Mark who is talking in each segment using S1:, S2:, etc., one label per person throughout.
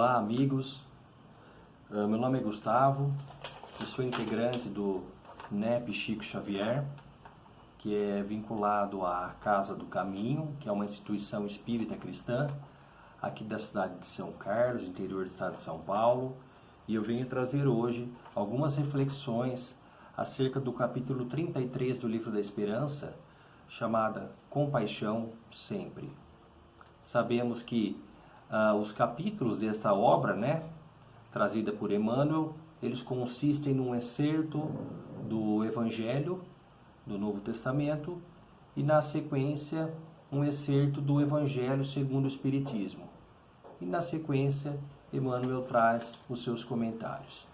S1: Olá, amigos. Meu nome é Gustavo, eu sou integrante do NEP Chico Xavier, que é vinculado à Casa do Caminho, que é uma instituição espírita cristã, aqui da cidade de São Carlos, interior do estado de São Paulo, e eu venho trazer hoje algumas reflexões acerca do capítulo 33 do Livro da Esperança, chamada Compaixão Sempre. Sabemos que os capítulos desta obra, trazida por Emmanuel, eles consistem num excerto do Evangelho do Novo Testamento e, na sequência, um excerto do Evangelho segundo o Espiritismo. E, na sequência, Emmanuel traz os seus comentários.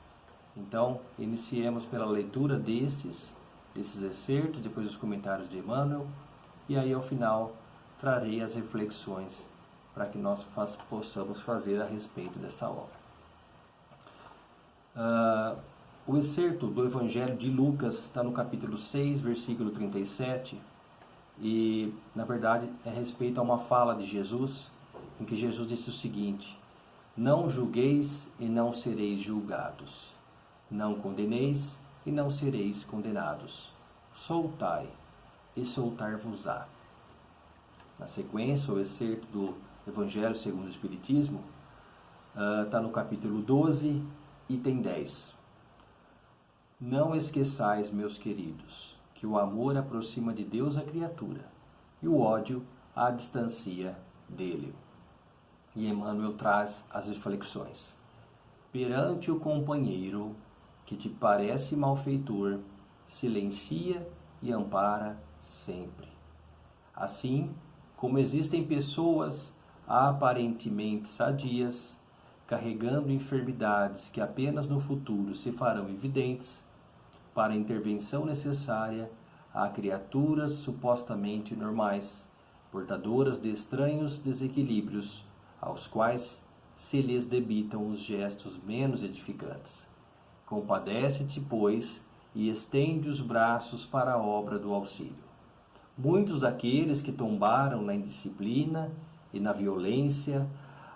S1: Então, iniciemos pela leitura desses excertos, depois os comentários de Emmanuel, e aí, ao final, trarei as reflexões para que nós possamos fazer a respeito dessa obra. O excerto do Evangelho de Lucas está no capítulo 6, versículo 37, e, na verdade, é a respeito a uma fala de Jesus, em que Jesus disse o seguinte: não julgueis e não sereis julgados, não condeneis e não sereis condenados, soltai e soltar-vos-á. Na sequência, o excerto do Evangelho segundo o Espiritismo está no capítulo 12, item 10. Não esqueçais, meus queridos, que o amor aproxima de Deus a criatura e o ódio a distancia dele. E Emmanuel traz as reflexões. Perante o companheiro que te parece malfeitor, silencia e ampara sempre. Assim, como existem pessoas aparentemente sadias, carregando enfermidades que apenas no futuro se farão evidentes, para a intervenção necessária, há criaturas supostamente normais, portadoras de estranhos desequilíbrios, aos quais se lhes debitam os gestos menos edificantes. Compadece-te, pois, e estende os braços para a obra do auxílio. Muitos daqueles que tombaram na indisciplina e na violência,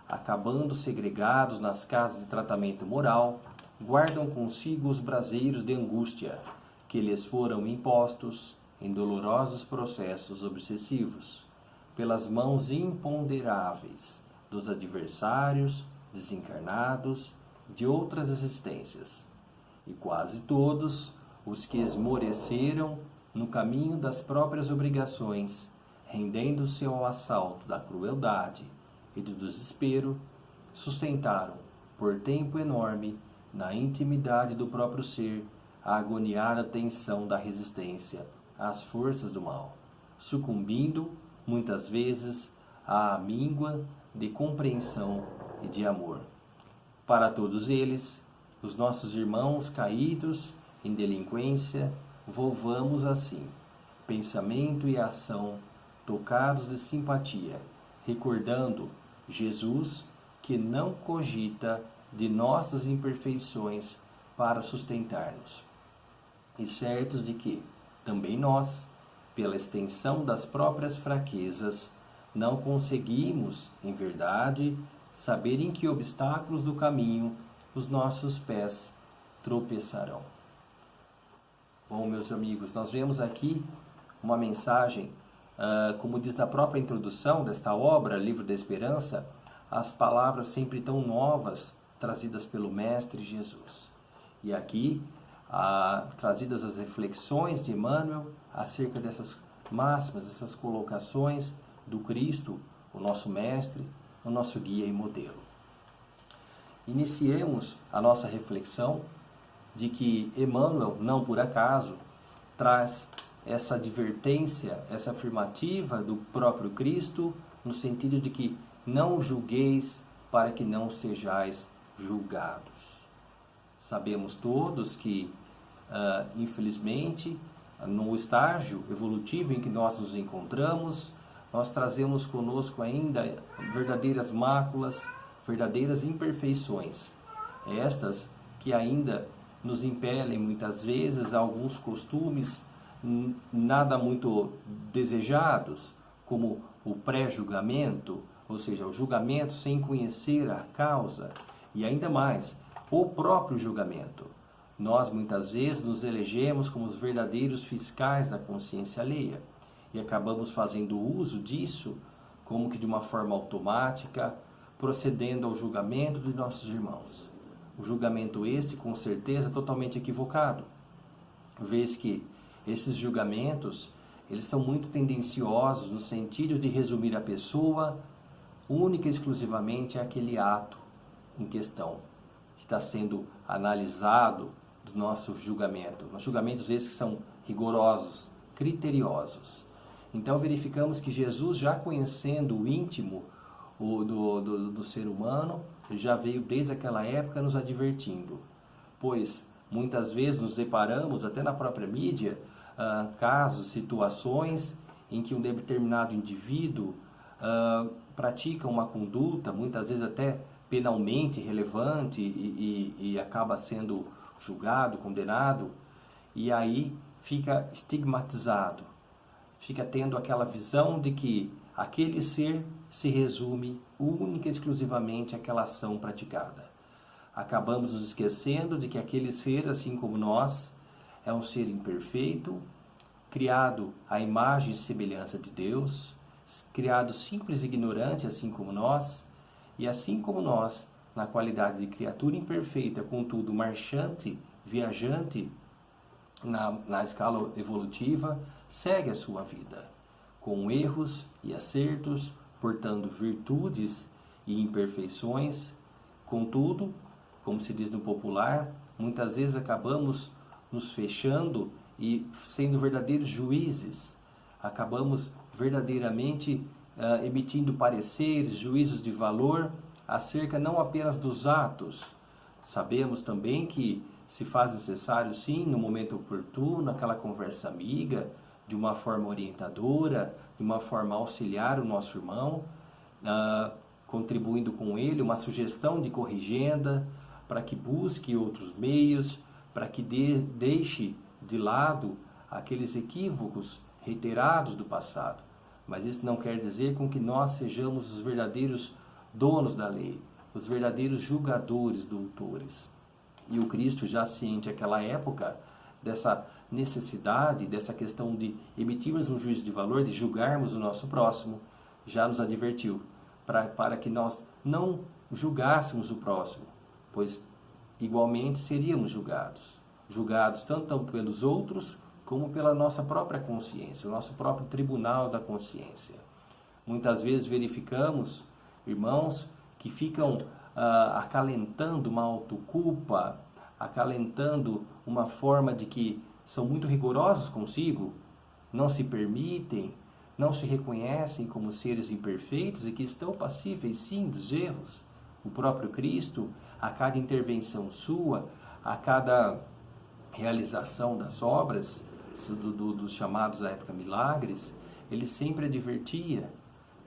S1: acabando segregados nas casas de tratamento moral, guardam consigo os braseiros de angústia que lhes foram impostos em dolorosos processos obsessivos, pelas mãos imponderáveis dos adversários desencarnados de outras existências. E quase todos os que esmoreceram no caminho das próprias obrigações, rendendo-se ao assalto da crueldade e do desespero, sustentaram, por tempo enorme, na intimidade do próprio ser, a agoniada tensão da resistência às forças do mal, sucumbindo, muitas vezes, à míngua de compreensão e de amor. Para todos eles, os nossos irmãos caídos em delinquência, volvamos assim, pensamento e ação tocados de simpatia, recordando Jesus que não cogita de nossas imperfeições para sustentar-nos, e certos de que também nós, pela extensão das próprias fraquezas, não conseguimos, em verdade, saber em que obstáculos do caminho os nossos pés tropeçarão. Bom, meus amigos, nós vemos aqui uma mensagem, como diz na própria introdução desta obra, Livro da Esperança, as palavras sempre tão novas trazidas pelo Mestre Jesus. E aqui, trazidas as reflexões de Emmanuel acerca dessas máximas, essas colocações do Cristo, o nosso Mestre, o nosso guia e modelo. Iniciemos a nossa reflexão de que Emmanuel, não por acaso, traz essa advertência, essa afirmativa do próprio Cristo, no sentido de que não julgueis para que não sejais julgados. Sabemos todos que, infelizmente, no estágio evolutivo em que nós nos encontramos, nós trazemos conosco ainda verdadeiras máculas, verdadeiras imperfeições. Estas que ainda nos impelem muitas vezes a alguns costumes nada muito desejados, como o pré-julgamento, ou seja, o julgamento sem conhecer a causa, e ainda mais, o próprio julgamento. Nós muitas vezes nos elegemos como os verdadeiros fiscais da consciência alheia e acabamos fazendo uso disso como que de uma forma automática, procedendo ao julgamento de nossos irmãos. O julgamento este, com certeza, totalmente equivocado, vez que esses julgamentos, eles são muito tendenciosos no sentido de resumir a pessoa única e exclusivamente àquele ato em questão, que está sendo analisado do nosso julgamento. Os julgamentos esses que são rigorosos, criteriosos. Então verificamos que Jesus, já conhecendo o íntimo do ser humano, ele já veio desde aquela época nos advertindo, pois muitas vezes nos deparamos, até na própria mídia, casos, situações em que um determinado indivíduo pratica uma conduta, muitas vezes até penalmente relevante e acaba sendo julgado, condenado, e aí fica estigmatizado, fica tendo aquela visão de que aquele ser se resume única e exclusivamente àquela ação praticada. Acabamos nos esquecendo de que aquele ser, assim como nós, é um ser imperfeito, criado à imagem e semelhança de Deus, criado simples e ignorante, assim como nós, e assim como nós, na qualidade de criatura imperfeita, contudo marchante, viajante na escala evolutiva, segue a sua vida, com erros e acertos, portando virtudes e imperfeições. Contudo, como se diz no popular, muitas vezes acabamos nos fechando e sendo verdadeiros juízes, acabamos verdadeiramente emitindo pareceres, juízos de valor acerca não apenas dos atos. Sabemos também que se faz necessário, sim, no momento oportuno, aquela conversa amiga, de uma forma orientadora, de uma forma auxiliar o nosso irmão, contribuindo com ele uma sugestão de corrigenda, para que busque outros meios, para que deixe de lado aqueles equívocos reiterados do passado. Mas isso não quer dizer com que nós sejamos os verdadeiros donos da lei, os verdadeiros julgadores, doutores. E o Cristo, já ciente naquela época dessa necessidade, dessa questão de emitirmos um juízo de valor, de julgarmos o nosso próximo, já nos advertiu para que nós não julgássemos o próximo, pois igualmente seríamos julgados tanto pelos outros como pela nossa própria consciência, o nosso próprio tribunal da consciência. Muitas vezes verificamos irmãos que ficam acalentando uma autoculpa, acalentando uma forma de que são muito rigorosos consigo, não se permitem, não se reconhecem como seres imperfeitos e que estão passíveis sim dos erros. O próprio Cristo, a cada intervenção sua, a cada realização das obras, dos chamados à época milagres, ele sempre advertia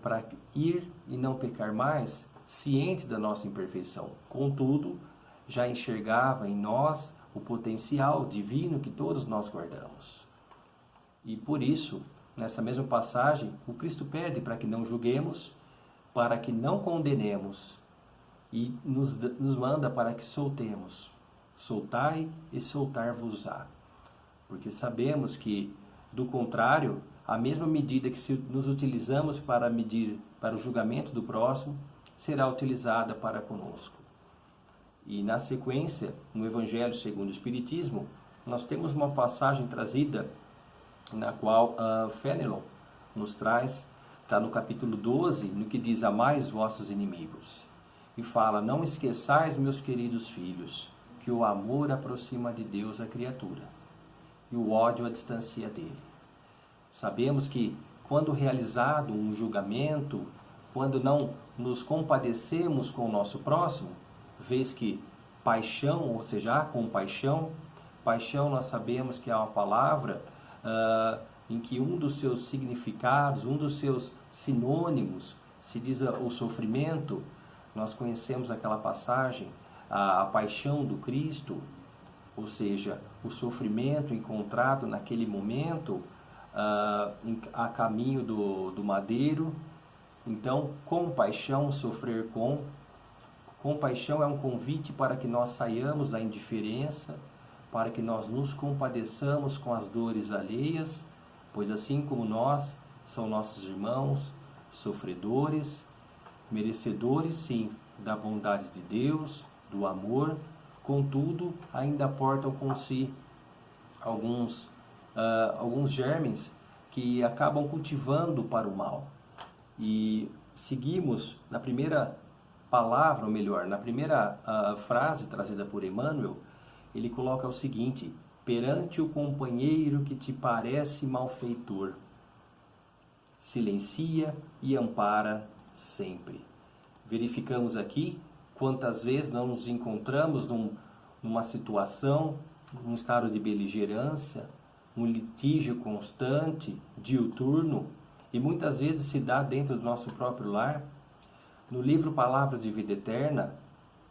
S1: para ir e não pecar mais, ciente da nossa imperfeição. Contudo, já enxergava em nós o potencial divino que todos nós guardamos. E por isso, nessa mesma passagem, o Cristo pede para que não julguemos, para que não condenemos, e nos manda para que soltemos. Soltai e soltar-vos-á. Porque sabemos que, do contrário, a mesma medida que se nos utilizamos para medir para o julgamento do próximo, será utilizada para conosco. E na sequência, no Evangelho segundo o Espiritismo, nós temos uma passagem trazida, na qual Fénelon nos traz, está no capítulo 12, no que diz: amai os vossos inimigos. E fala: não esqueçais, meus queridos filhos, que o amor aproxima de Deus a criatura, e o ódio a distancia dele. Sabemos que, quando realizado um julgamento, quando não nos compadecemos com o nosso próximo, vez que paixão, ou seja, a compaixão, paixão nós sabemos que é uma palavra em que um dos seus significados, um dos seus sinônimos, se diz o sofrimento. Nós conhecemos aquela passagem, a paixão do Cristo, ou seja, o sofrimento encontrado naquele momento a caminho do madeiro, Então, compaixão, sofrer com. Compaixão é um convite para que nós saiamos da indiferença, para que nós nos compadeçamos com as dores alheias, pois assim como nós, são nossos irmãos, sofredores, merecedores sim da bondade de Deus, do amor, contudo ainda portam com si alguns germes que acabam cultivando para o mal. E seguimos na primeira palavra, ou melhor, na primeira frase trazida por Emmanuel, ele coloca o seguinte: perante o companheiro que te parece malfeitor, silencia e ampara sempre. Verificamos aqui quantas vezes não nos encontramos numa situação, num estado de beligerância, um litígio constante, diuturno, e muitas vezes se dá dentro do nosso próprio lar. No livro Palavras de Vida Eterna,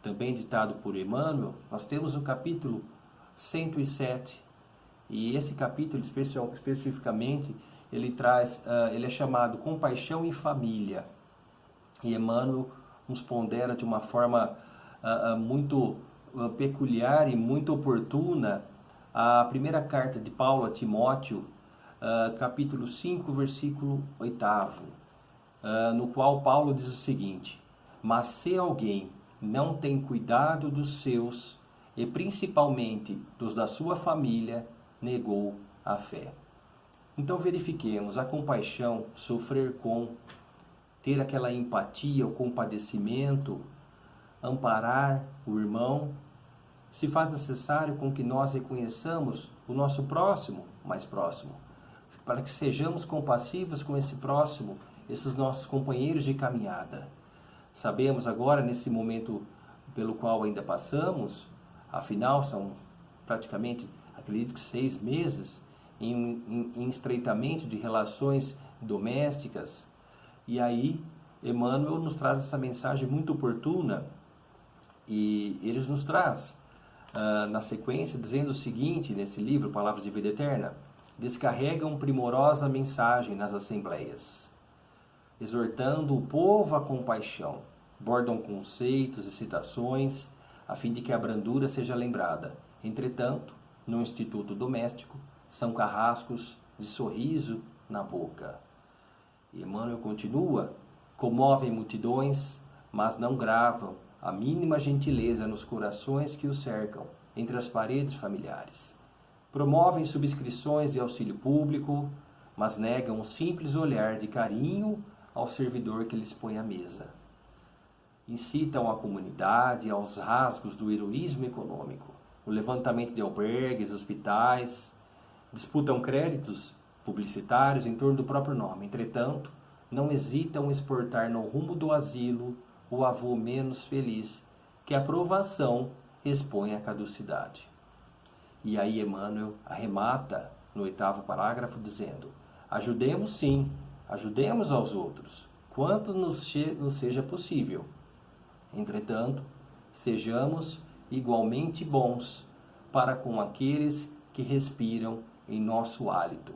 S1: também ditado por Emmanuel, nós temos o capítulo 107, e esse capítulo especificamente ele é chamado Compaixão em Família, e Emmanuel nos pondera de uma forma muito peculiar e muito oportuna a primeira carta de Paulo a Timóteo, capítulo 5, versículo 8, no qual Paulo diz o seguinte: mas se alguém não tem cuidado dos seus, e principalmente dos da sua família, negou a fé. Então verifiquemos a compaixão, sofrer com, ter aquela empatia, o compadecimento, amparar o irmão, se faz necessário com que nós reconheçamos o nosso próximo mais próximo, para que sejamos compassivos com esse próximo, esses nossos companheiros de caminhada. Sabemos agora, nesse momento pelo qual ainda passamos, afinal são praticamente, acredito que 6 meses, em estreitamento de relações domésticas. E aí, Emmanuel nos traz essa mensagem muito oportuna, e ele nos traz, na sequência, dizendo o seguinte, nesse livro, Palavras de Vida Eterna: descarregam primorosa mensagem nas assembleias, exortando o povo à compaixão, bordam conceitos e citações, a fim de que a brandura seja lembrada. Entretanto, no instituto doméstico, são carrascos de sorriso na boca. E Emmanuel continua: comovem multidões, mas não gravam a mínima gentileza nos corações que os cercam, entre as paredes familiares. Promovem subscrições de auxílio público, mas negam o simples olhar de carinho ao servidor que lhes põe à mesa. Incitam a comunidade aos rasgos do heroísmo econômico, o levantamento de albergues, hospitais, disputam créditos publicitários em torno do próprio nome. Entretanto, não hesitam em exportar no rumo do asilo o avô menos feliz, que a provação expõe à caducidade. E aí Emmanuel arremata no 8º parágrafo dizendo: ajudemos sim, ajudemos aos outros, quanto nos seja possível. Entretanto, sejamos igualmente bons para com aqueles que respiram em nosso hálito.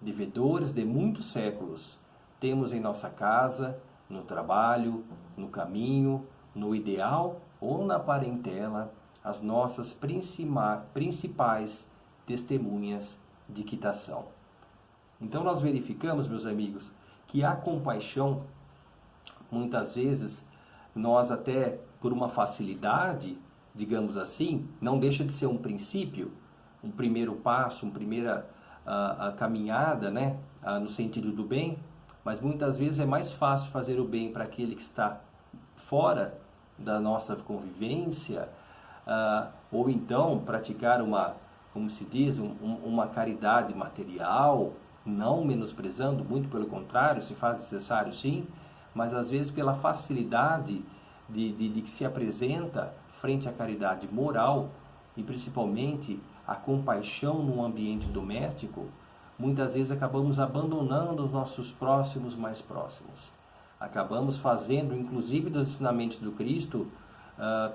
S1: Devedores de muitos séculos, temos em nossa casa, no trabalho, no caminho, no ideal ou na parentela, as nossas principais testemunhas de quitação. Então nós verificamos, meus amigos, que a compaixão, muitas vezes, nós até por uma facilidade, digamos assim, não deixa de ser um princípio, um primeiro passo, uma primeira caminhada, né, no sentido do bem, mas muitas vezes é mais fácil fazer o bem para aquele que está fora da nossa convivência, ou então praticar como se diz, uma caridade material, não menosprezando, muito pelo contrário, se faz necessário sim, mas às vezes pela facilidade de que se apresenta frente à caridade moral, e principalmente a compaixão no ambiente doméstico, muitas vezes acabamos abandonando os nossos próximos mais próximos. Acabamos fazendo, inclusive dos ensinamentos do Cristo,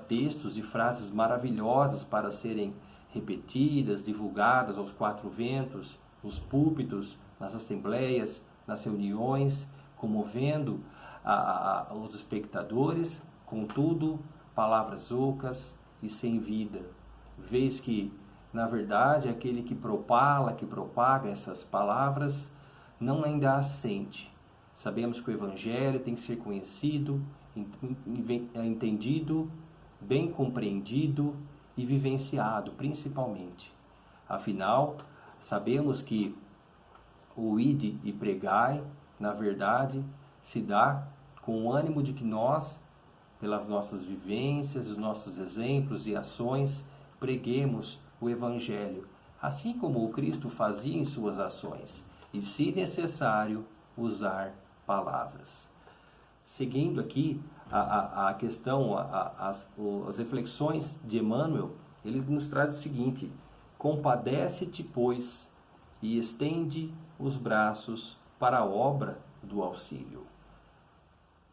S1: textos e frases maravilhosas para serem repetidas, divulgadas aos 4 ventos, nos púlpitos, nas assembleias, nas reuniões, comovendo os espectadores, contudo, palavras ocas e sem vida. Vês que, na verdade, aquele que propaga essas palavras, não ainda as sente. Sabemos que o Evangelho tem que ser conhecido, entendido, bem compreendido e vivenciado, principalmente. Afinal, sabemos que o ide e pregai, na verdade, se dá com o ânimo de que nós, pelas nossas vivências, os nossos exemplos e ações, preguemos o Evangelho, assim como o Cristo fazia em suas ações, e, se necessário, usar palavras. Seguindo aqui a questão, as reflexões de Emmanuel, ele nos traz o seguinte: compadece-te, pois, e estende os braços para a obra do auxílio.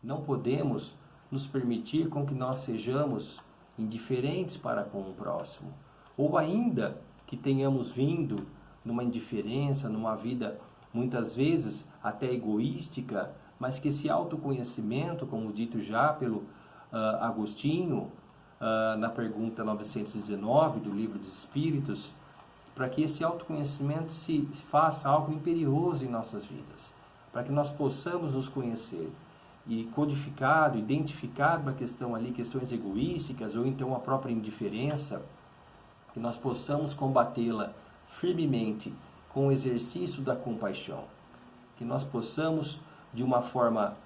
S1: Não podemos nos permitir com que nós sejamos indiferentes para com o próximo, ou ainda que tenhamos vindo numa indiferença, numa vida muitas vezes até egoística, mas que esse autoconhecimento, como dito já pelo Agostinho, na pergunta 919 do Livro dos Espíritos, para que esse autoconhecimento se faça algo imperioso em nossas vidas, para que nós possamos nos conhecer e codificado, identificado uma questão ali, questões egoísticas ou então a própria indiferença, que nós possamos combatê-la firmemente com o exercício da compaixão, que nós possamos de uma forma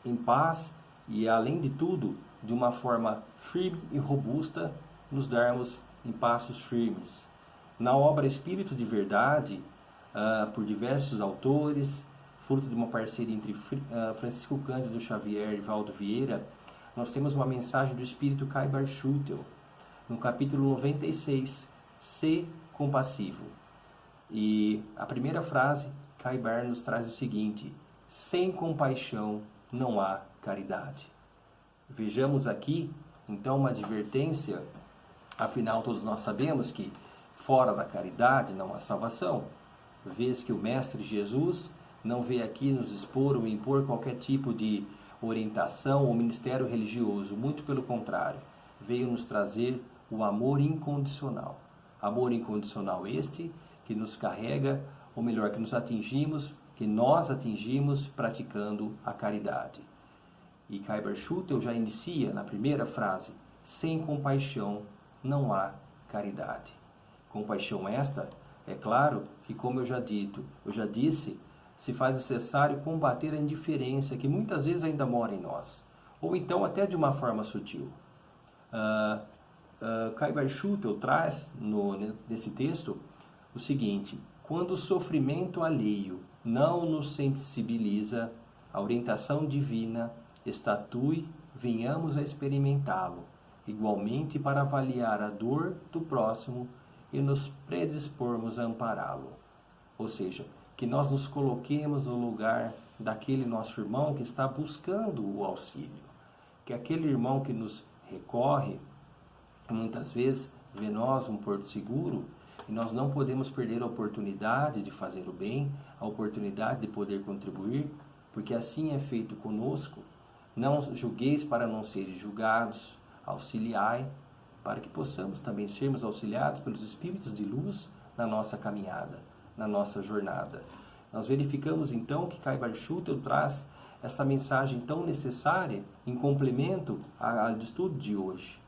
S1: em paz e, além de tudo, de uma forma firme e robusta, nos darmos em passos firmes. Na obra Espírito de Verdade, por diversos autores, fruto de uma parceria entre Francisco Cândido Xavier e Valdo Vieira, nós temos uma mensagem do Espírito Kaibar Schutel, no capítulo 96, Se Compassivo. E a primeira frase, Kaibar nos traz o seguinte: sem compaixão não há caridade. Vejamos aqui, então, uma advertência. Afinal, todos nós sabemos que fora da caridade não há salvação. Vês que o Mestre Jesus não veio aqui nos expor ou impor qualquer tipo de orientação ou ministério religioso. Muito pelo contrário, veio nos trazer o amor incondicional. Amor incondicional este que nos carrega, ou melhor, que nós atingimos praticando a caridade. E Kaibar Schutel já inicia na primeira frase: sem compaixão não há caridade. Compaixão esta, é claro que, como eu já disse, se faz necessário combater a indiferença que muitas vezes ainda mora em nós, ou então até de uma forma sutil. Kaibar Schutel traz nesse texto o seguinte: quando o sofrimento alheio não nos sensibiliza, a orientação divina estatue, venhamos a experimentá-lo, igualmente para avaliar a dor do próximo e nos predispormos a ampará-lo. Ou seja, que nós nos coloquemos no lugar daquele nosso irmão que está buscando o auxílio, que aquele irmão que nos recorre, muitas vezes vê nós um porto seguro, e nós não podemos perder a oportunidade de fazer o bem, a oportunidade de poder contribuir, porque assim é feito conosco. Não julgueis para não seres julgados, auxiliai, para que possamos também sermos auxiliados pelos Espíritos de luz na nossa caminhada, na nossa jornada. Nós verificamos então que Kaibar Schutel traz essa mensagem tão necessária em complemento ao estudo de hoje.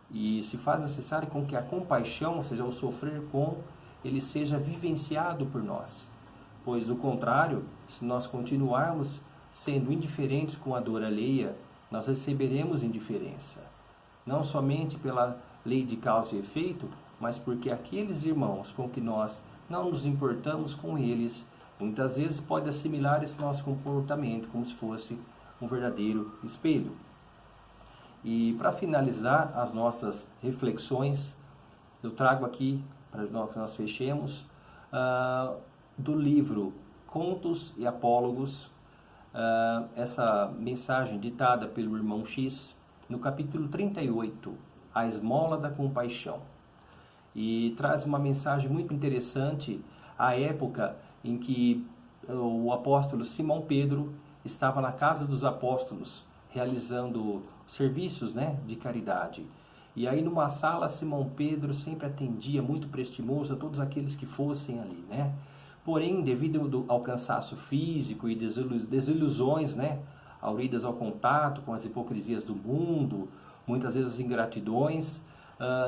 S1: E se faz necessário com que a compaixão, ou seja, o sofrer com, ele seja vivenciado por nós. Pois, do contrário, se nós continuarmos sendo indiferentes com a dor alheia, nós receberemos indiferença. Não somente pela lei de causa e efeito, mas porque aqueles irmãos com que nós não nos importamos com eles, muitas vezes pode assimilar esse nosso comportamento como se fosse um verdadeiro espelho. E para finalizar as nossas reflexões, eu trago aqui, para que nós fechemos, do livro Contos e Apólogos, essa mensagem ditada pelo irmão X, no capítulo 38, A Esmola da Compaixão. E traz uma mensagem muito interessante à época em que o apóstolo Simão Pedro estava na casa dos apóstolos, realizando serviços, né, de caridade. E aí numa sala, Simão Pedro sempre atendia, muito prestimoso, a todos aqueles que fossem ali, né? Porém, devido ao cansaço físico e desilusões, né, auridas ao contato com as hipocrisias do mundo, muitas vezes ingratidões,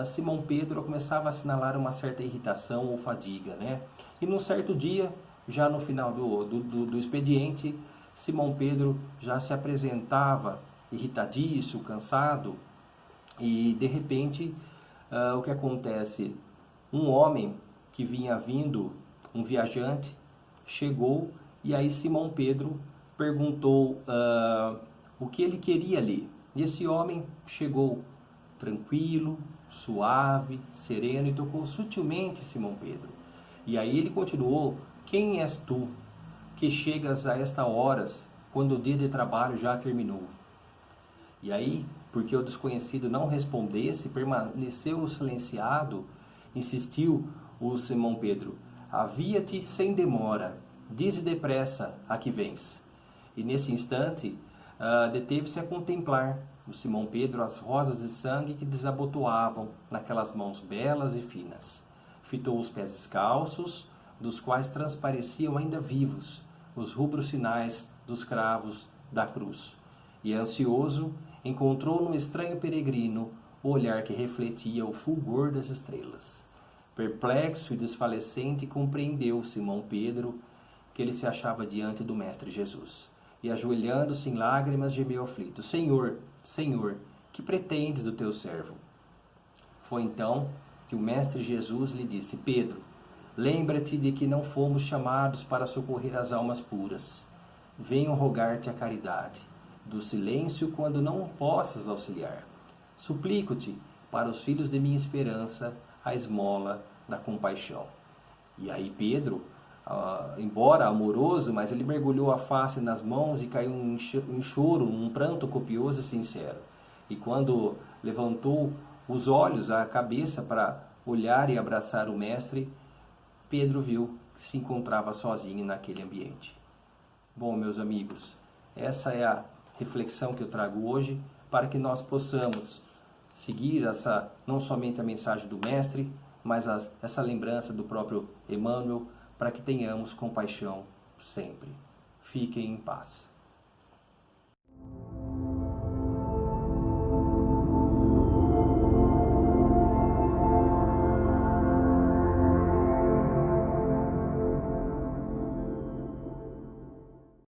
S1: Simão Pedro começava a assinalar uma certa irritação ou fadiga, né? E num certo dia, já no final do expediente, Simão Pedro já se apresentava irritadiço, cansado, e de repente, o que acontece? Um homem que vinha vindo, um viajante, chegou e aí Simão Pedro perguntou o que ele queria ali. E esse homem chegou tranquilo, suave, sereno e tocou sutilmente Simão Pedro. E aí ele continuou: quem és tu que chegas a esta horas, quando o dia de trabalho já terminou? E aí, porque o desconhecido não respondesse, permaneceu silenciado, insistiu o Simão Pedro: avia-te sem demora, dize depressa a que vens. E nesse instante, deteve-se a contemplar o Simão Pedro as rosas de sangue que desabotoavam naquelas mãos belas e finas. Fitou os pés descalços, dos quais transpareciam ainda vivos os rubros sinais dos cravos da cruz. E ansioso, encontrou no estranho peregrino o olhar que refletia o fulgor das estrelas. Perplexo e desfalecente, compreendeu Simão Pedro que ele se achava diante do Mestre Jesus. E ajoelhando-se em lágrimas, gemeu aflito: Senhor, Senhor, que pretendes do teu servo? Foi então que o Mestre Jesus lhe disse: Pedro, lembra-te de que não fomos chamados para socorrer as almas puras. Venho rogar-te a caridade, do silêncio quando não possas auxiliar. Suplico-te, para os filhos de minha esperança, a esmola da compaixão. E aí Pedro, embora amoroso, mas ele mergulhou a face nas mãos e caiu em choro, num pranto copioso e sincero. E quando levantou os olhos, a cabeça para olhar e abraçar o Mestre, Pedro viu que se encontrava sozinho naquele ambiente. Bom, meus amigos, essa é a reflexão que eu trago hoje para que nós possamos seguir não somente a mensagem do Mestre, mas essa lembrança do próprio Emmanuel, para que tenhamos compaixão sempre. Fiquem em paz.